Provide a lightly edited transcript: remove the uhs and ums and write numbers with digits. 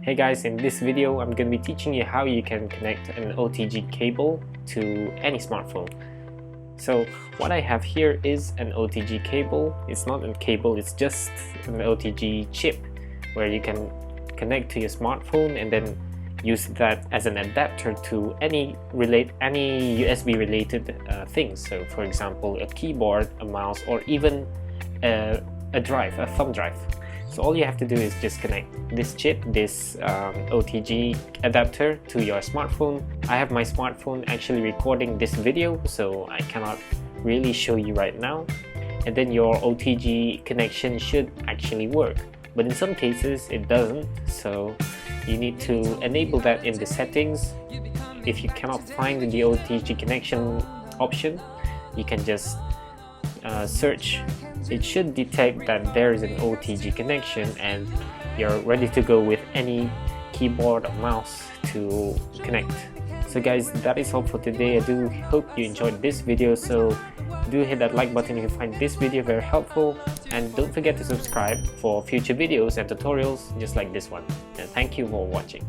Hey guys, in this video I'm going to be teaching you how you can connect an OTG cable to any smartphone. So what I have here is an OTG cable. It's not a cable, it's just an OTG chip where you can connect to your smartphone and then use that as an adapter to any USB related things. So for example, a keyboard, a mouse, or even a thumb drive. So all you have to do is just connect this chip, this OTG adapter to your smartphone. I have my smartphone actually recording this video, so I cannot really show you right now. And then your OTG connection should actually work. But in some cases it doesn't, so you need to enable that in the settings. If you cannot find the OTG connection option, you can just search. It should detect that there is an OTG connection and you're ready to go with any keyboard or mouse to connect. So guys, that is all for today. I do hope you enjoyed this video, so do hit that like button if you find this video very helpful, and don't forget to subscribe for future videos and tutorials just like this one. And thank you for watching.